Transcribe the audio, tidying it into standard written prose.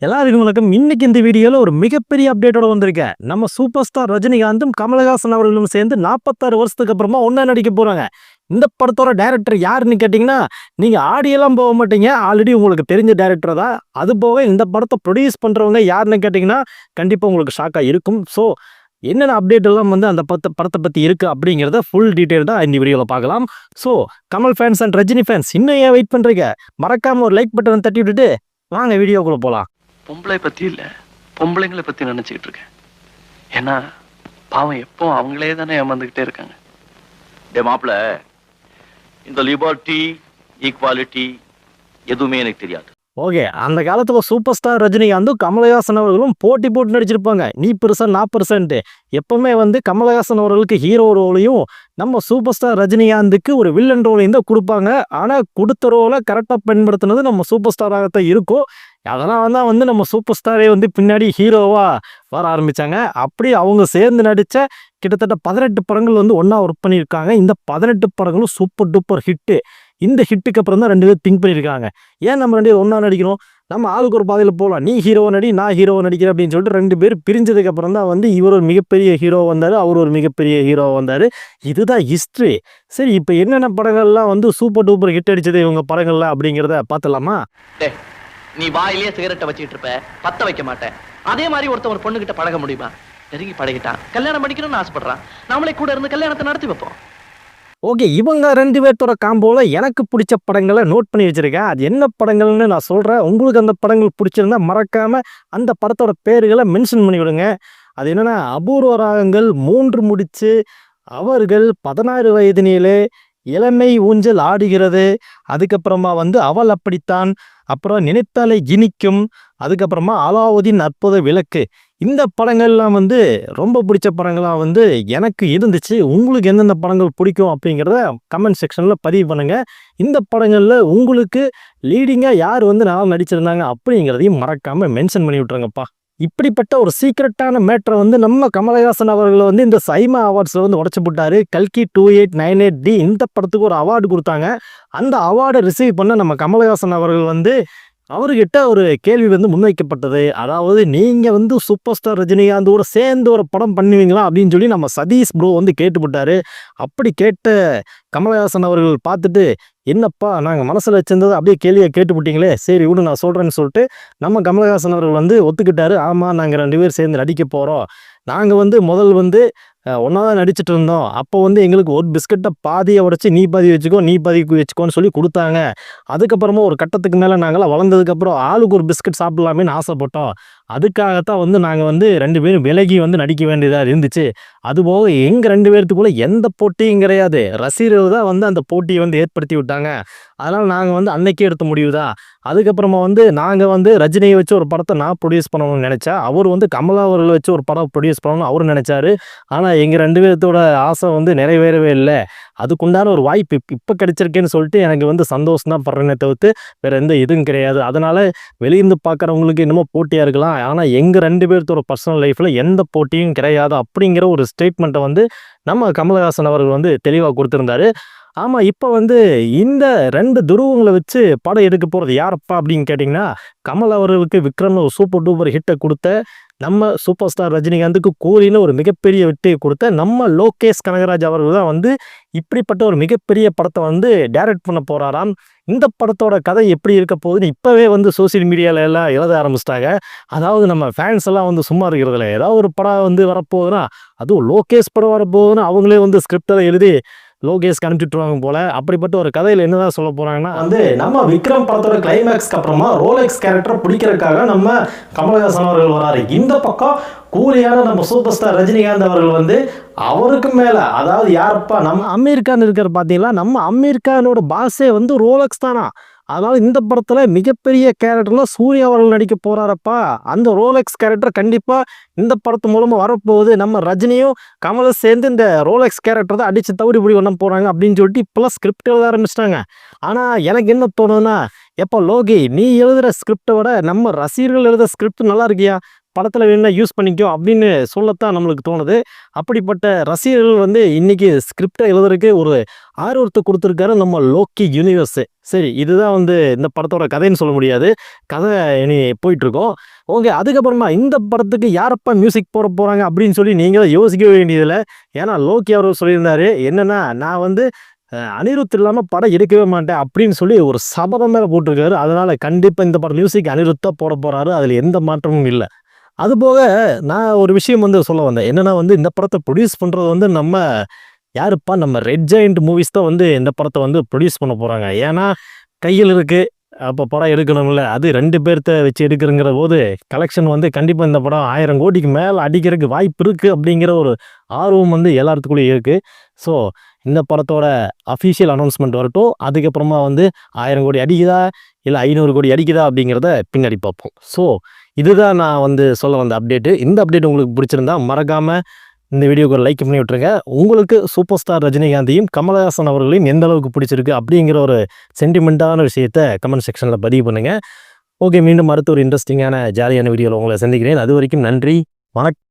எல்லாருக்கும் வணக்கம். இன்னைக்கு இந்த வீடியோல ஒரு மிகப்பெரிய அப்டேட்டோட வந்திருக்கேன். நம்ம சூப்பர் ஸ்டார் ரஜினிகாந்தும் கமலஹாசன் அவர்களும் சேர்ந்து 46 வருஷத்துக்கு அப்புறமா ஒண்ணா நடிக்க போறாங்க. இந்த படத்தோட டைரக்டர் யாருன்னு கேட்டீங்கன்னா, நீங்க ஆடியெல்லாம் போக மாட்டீங்க. ஆல்ரெடி உங்களுக்கு தெரிஞ்ச டைரக்டர் தான். அது போக இந்த படத்தை ப்ரொடியூஸ் பண்றவங்க யாருன்னு கேட்டீங்கன்னா, கண்டிப்பா உங்களுக்கு ஷாக்கா இருக்கும். ஸோ என்னென்ன அப்டேட் எல்லாம் வந்து அந்த படத்தை பத்தி இருக்கு அப்படிங்கிறத ஃபுல் டீடைல் தான் இந்த வீடியோல பார்க்கலாம். So Kamal fans and Rajini fans இன்னும் ஏன் வெயிட் பண்றீங்க? மறக்காம ஒரு லைக் பட்டனை தட்டி விட்டுட்டு வாங்க வீடியோக்குள்ள போலாம். பொம்பளை பத்தி இல்ல, பொம்பளைங்களை பத்தி நினைச்சுக்கிட்டு இருக்கேன். ஏன்னா பாவம் எப்போ அவங்களே தானே ஏமாந்துகிட்டே இருக்காங்க. டே மாப்பிள்ள, இந்த லிபர்ட்டி ஈக்வாலிட்டி எதுவுமே எனக்கு தெரியாது. ஓகே, அந்த காலத்துல சூப்பர் ஸ்டார் ரஜினிகாந்தும் கமலஹாசன் அவர்களும் போட்டி போட்டு நடிச்சிருப்பாங்க. நீ பெருசன் நான் பெருசன்ட்டு. எப்பவுமே வந்து கமலஹாசன் அவர்களுக்கு ஹீரோ ரோலையும் நம்ம சூப்பர் ஸ்டார் ரஜினிகாந்துக்கு ஒரு வில்லன் ரோலையும் தான் கொடுப்பாங்க. ஆனா கொடுத்த ரோலை கரெக்டாக பயன்படுத்தினது நம்ம சூப்பர் ஸ்டாராகத்தான் இருக்கும். அதனால தான் வந்து நம்ம சூப்பர் ஸ்டாரே வந்து பின்னாடி ஹீரோவா வர ஆரம்பிச்சாங்க. அப்படி அவங்க சேர்ந்து நடிச்ச கிட்டத்தட்ட 18 படங்கள் வந்து ஒன்னா ஒர்க் பண்ணியிருக்காங்க. இந்த 18 படங்களும் சூப்பர் டூப்பர் ஹிட்டு. இந்த ஹிட்டுக்கு அப்புறம் தான் 2 பேரும் திங்க் பண்ணியிருக்காங்க, ஏன் நம்ம 2 பேரும் ஒன்றா நடிக்கணும், நம்ம ஆளுக்கு ஒரு பாதையில் போகலாம், நீ ஹீரோ நடி நான் ஹீரோ நடிக்கிறேன் அப்படின்னு சொல்லிட்டு 2 பேர் பிரிஞ்சதுக்கு அப்புறம் தான் வந்து இவர் ஒரு மிகப்பெரிய ஹீரோ வந்தார், அவர் ஒரு மிகப்பெரிய ஹீரோ வந்தார். இதுதான் ஹிஸ்ட்ரி. சரி, இப்போ என்னென்ன படங்கள்லாம் வந்து சூப்பர் டூப்பர் ஹிட் அடிச்சது இவங்க படங்கள்லாம் அப்படிங்கிறத பார்த்துலாமா? நீ வாயிலேயே சிகரெட்டை வச்சுக்கிட்டு இருப்ப, பத்த வைக்க மாட்டேன். அதே மாதிரி ஒருத்தன் ஒரு பொண்ணுகிட்ட பழக முடியுமா? நெருங்கி பழகிட்டான், கல்யாணம் பண்ணிக்கணும்னு ஆசைப்படுறான், நாமளே கூட இருந்து கல்யாணத்தை நடத்தி வைப்போம். ஓகே, இவங்க 2 பேர்த்தோட காம்போல எனக்கு பிடிச்ச படங்களை நோட் பண்ணி வச்சிருக்கேன். அது என்ன படங்கள்னு நான் சொல்கிறேன். உங்களுக்கு அந்த படங்கள் பிடிச்சிருந்தா மறக்காமல் அந்த படத்தோட பேர்களை மென்ஷன் பண்ணி விடுங்க. அது என்னென்னா, அபூர்வ ராகங்கள், 3 முடிச்சு, அவர்கள், 16 வயதினிலே, இளமை ஊஞ்சல் ஆடுகிறது, அதுக்கப்புறமா வந்து அவள் அப்படித்தான், அப்புறம் நினைத்தாலே இனிக்கும், அதுக்கப்புறமா அலாவுதீன் அற்புத விளக்கு. இந்த படங்கள்லாம் வந்து ரொம்ப பிடிச்ச படங்களாக வந்து எனக்கு இருந்துச்சு. உங்களுக்கு எந்தெந்த படங்கள் பிடிக்கும் அப்படிங்கிறத கமெண்ட் செக்ஷனில் பதிவு பண்ணுங்கள். இந்த படங்களில் உங்களுக்கு லீடிங்காக யார் வந்து நல்லா நடிச்சிருந்தாங்க அப்படிங்கிறதையும் மறக்காமல் மென்ஷன் பண்ணி விட்ருங்கப்பா. இப்படிப்பட்ட ஒரு சீக்ரெட்டான மேட்டரை வந்து நம்ம கமலஹாசன் அவர்கள் வந்து இந்த சைமா அவார்ட்ஸில் வந்து உடச்சி போட்டார். கல்கி 2898D இந்த படத்துக்கு ஒரு அவார்டு கொடுத்தாங்க. அந்த அவார்டை ரிசீவ் பண்ண நம்ம கமலஹாசன் அவர்கள் வந்து அவர்கிட்ட ஒரு கேள்வி வந்து முன்வைக்கப்பட்டது. அதாவது, நீங்கள் வந்து சூப்பர் ஸ்டார் ரஜினிகாந்தோட சேர்ந்து ஒரு படம் பண்ணுவீங்களா அப்படின்னு சொல்லி நம்ம சதீஷ் ப்ரோ வந்து கேட்டுப்பட்டாரு. அப்படி கேட்ட கமலஹாசன் அவர்கள் பார்த்துட்டு, என்னப்பா நாங்கள் மனசில் வச்சிருந்தது அப்படியே கேள்வியை கேட்டுவிட்டீங்களே, சரி விடு நான் சொல்கிறேன்னு சொல்லிட்டு நம்ம கமலஹாசன் அவர்கள் வந்து ஒத்துக்கிட்டாரு. ஆமாம், நாங்கள் 2 பேர் சேர்ந்து நடிக்க போகிறோம். நாங்கள் வந்து முதல் வந்து ஒன்றா தான் நடிச்சிட்டு இருந்தோம். அப்போ வந்து எங்களுக்கு ஒரு பிஸ்கட்டை பாதியை உடச்சி நீ பாதி வச்சுக்கோ நீ பாதி வச்சுக்கோன்னு சொல்லி கொடுத்தாங்க. அதுக்கப்புறமா ஒரு கட்டத்துக்கு மேலே நாங்களாம் வளர்ந்ததுக்கப்புறம் ஆளுக்கு ஒரு பிஸ்கட் சாப்பிடலாமேன்னு ஆசைப்பட்டோம். அதுக்காகத்தான் வந்து நாங்கள் வந்து 2 பேரும் விலகி வந்து நடிக்க வேண்டியதாக இருந்துச்சு. அதுபோக எங்கள் 2 பேர்த்துக்குள்ளே எந்த போட்டியும் கிடையாது. ரசிகர்கள் தான் வந்து அந்த போட்டியை வந்து ஏற்படுத்தி விட்டாங்க. அதனால் நாங்கள் வந்து அன்னைக்கே எடுத்த முடிவு தான். அதுக்கப்புறமா வந்து நாங்கள் வந்து ரஜினியை வச்சு ஒரு படத்தை நான் ப்ரொடியூஸ் பண்ணணும்னு நினச்சா, அவர் வந்து கமலா அவர்களை வச்சு ஒரு படம் ப்ரொடியூஸ் பண்ணணும்னு அவர் நினச்சாரு. ஆனால் எங்கள் 2 பேர்த்தோட ஆசை வந்து நிறைவேறவே இல்லை. அதுக்குண்டான ஒரு வாய்ப்பு இப்போ கிடைச்சிருக்கேன்னு சொல்லிட்டு எனக்கு வந்து சந்தோஷம் தான் படுறேனே தவிர்த்து வேறு எந்த இதுவும் கிடையாது. அதனால் வெளியிருந்து பார்க்குறவங்களுக்கு என்னமோ போட்டியாக இருக்கலாம், ஆனால் எங்கள் 2 பேர்த்தோட பர்சனல் லைஃப்பில் எந்த போட்டியும் கிடையாது அப்படிங்கிற ஒரு ஸ்டேட்மெண்ட்டை வந்து நம்ம கமலஹாசன் அவர்கள் வந்து தெளிவாக கொடுத்துருந்தாரு. ஆமாம், இப்போ வந்து இந்த 2 துருவங்களை வச்சு படம் எடுக்க போகிறது யாரப்பா அப்படின்னு கேட்டிங்கன்னா, கமல் அவர்களுக்கு விக்ரம்னு ஒரு சூப்பர் டூப்பர் ஹிட்டை கொடுத்த நம்ம சூப்பர் ஸ்டார் ரஜினிகாந்துக்கு கூலின்னு ஒரு மிகப்பெரிய வெற்றியை கொடுத்த நம்ம லோகேஷ் கனகராஜ் அவர்கள் தான் வந்து இப்படிப்பட்ட ஒரு மிகப்பெரிய படத்தை வந்து டைரக்ட் பண்ண போகிறாராம். இந்த படத்தோட கதை எப்படி இருக்க போகுதுன்னு இப்போவே வந்து சோசியல் மீடியாவில் எல்லாம் எழுத ஆரம்பிச்சிட்டாங்க. அதாவது நம்ம ஃபேன்ஸ் எல்லாம் வந்து சும்மா இருக்கிறதில்ல, ஏதாவது ஒரு படம் வந்து வரப்போகுதுன்னா, அதுவும் லோகேஷ் படம் வரப்போகுதுன்னா அவங்களே வந்து ஸ்கிரிப்டை எழுதி லோகேஷ்க்கு அனுப்பிச்சுட்ருவாங்க போல. அப்படிப்பட்ட ஒரு கதையில் என்னதான் சொல்ல போகிறாங்கன்னா வந்து, நம்ம விக்ரம் படத்தோட கிளைமேக்ஸ்க்கு அப்புறமா ரோலெக்ஸ் கேரக்டர் பிடிக்கிறதுக்காக நம்ம கமலஹாசன் அவர்கள் வராரு. இந்த பக்கம் கூலியான நம்ம சூப்பர் ஸ்டார் ரஜினிகாந்த் அவர்கள் வந்து அவருக்கு மேலே, அதாவது யாரப்பா நம்ம அமீர் கான் இருக்கிற பார்த்தீங்களா, நம்ம அமீர் கானோட பாஸே வந்து ரோலெக்ஸ் தானா. அதனால் இந்த படத்தில் மிகப்பெரிய கேரக்டரில் சூர்யா அவர்கள் நடிக்க போகிறாரப்பா. அந்த ரோலெக்ஸ் கேரக்டர் கண்டிப்பாக இந்த படத்து மூலமாக வரப்போகுது. நம்ம ரஜினியும் கமலும் சேர்ந்து இந்த ரோலெக்ஸ் கேரக்டர் தான் அடித்து தவிடுபடி பண்ண போகிறாங்க அப்படின்னு சொல்லிட்டு இப்போலாம் ஸ்கிரிப்ட் எழுத ஆரம்பிச்சிட்டாங்க. ஆனால் எனக்கு என்ன தோணுதுன்னா, எப்போ லோகி நீ எழுதுகிற ஸ்கிரிப்டை விட நம்ம ரசிகர்கள் எழுதுகிற ஸ்கிரிப்ட் நல்லா இருக்கியா, படத்தில் வேணா யூஸ் பண்ணிக்கோ அப்படின்னு சொல்லத்தான் நம்மளுக்கு தோணுது. அப்படிப்பட்ட ரசிகர்கள் வந்து இன்னைக்கு ஸ்கிரிப்டை எழுதுறதுக்கு ஒரு ஆர்வத்தை கொடுத்துருக்காரு நம்ம லோக்கி யூனிவர்ஸு. சரி, இதுதான் வந்து இந்த படத்தோட கதைன்னு சொல்ல முடியாது. கதை இனி போயிட்டுருக்கோம். ஓகே, அதுக்கப்புறமா இந்த படத்துக்கு யாரப்பா மியூசிக் போட போகிறாங்க அப்படின்னு சொல்லி நீங்களும் யோசிக்க வேண்டியதில்லை. ஏன்னா லோக்கி அவர் சொல்லியிருந்தாரு என்னென்னா, நான் வந்து அனிருத் இல்லாமல் படம் எடுக்கவே மாட்டேன் அப்படின்னு சொல்லி ஒரு சபதம் மேலே போட்டிருக்காரு. அதனால் கண்டிப்பாக இந்த படம் மியூசிக் அனிருத்தாக போட போகிறாரு. அதில் எந்த மாற்றமும் இல்லை. அதுபோக நான் ஒரு விஷயம் வந்து சொல்ல வந்தேன். என்னென்னா வந்து இந்த படத்தை ப்ரொடியூஸ் பண்ணுறது வந்து நம்ம யாருப்பா, நம்ம ரெட் ஜெயண்ட் மூவிஸ் தான் வந்து இந்த படத்தை வந்து ப்ரொடியூஸ் பண்ண போகிறாங்க. ஏன்னா கையில் இருக்குது, அப்போ படம் எடுக்கணும்ல. அது 2 பேர்த்த வச்சு எடுக்கிறங்கிற போது கலெக்ஷன் வந்து கண்டிப்பாக இந்த படம் 1000 கோடிக்கு மேலே அடிக்கிறதுக்கு வாய்ப்பு இருக்குது அப்படிங்கிற ஒரு ஆர்வம் வந்து எல்லாத்துக்குள்ளேயும் இருக்குது. ஸோ இந்த படத்தோட அஃபிஷியல் அனௌன்ஸ்மெண்ட் வரட்டும். அதுக்கப்புறமா வந்து 1000 கோடி அடிக்குதா இல்லை 500 கோடி அடிக்குதா அப்படிங்கிறத பின்னாடி பார்ப்போம். ஸோ இதுதான் நான் வந்து சொல்ல வந்த அப்டேட்டு. இந்த அப்டேட் உங்களுக்கு பிடிச்சிருந்தா மறக்காமல் இந்த வீடியோக்கு ஒரு லைக் பண்ணி விட்டுருங்க. உங்களுக்கு சூப்பர் ஸ்டார் ரஜினிகாந்தையும் கமலஹாசன் அவர்களையும் எந்த அளவுக்கு பிடிச்சிருக்கு அப்படிங்கிற ஒரு சென்டிமெண்ட்டான விஷயத்தை கமெண்ட் செக்ஷனில் பதிவு பண்ணுங்கள். ஓகே, மீண்டும் அடுத்த ஒரு இன்ட்ரெஸ்டிங்கான ஜாலியான வீடியோவில் உங்களை சந்திக்கிறேன். அது வரைக்கும் நன்றி, வணக்கம்.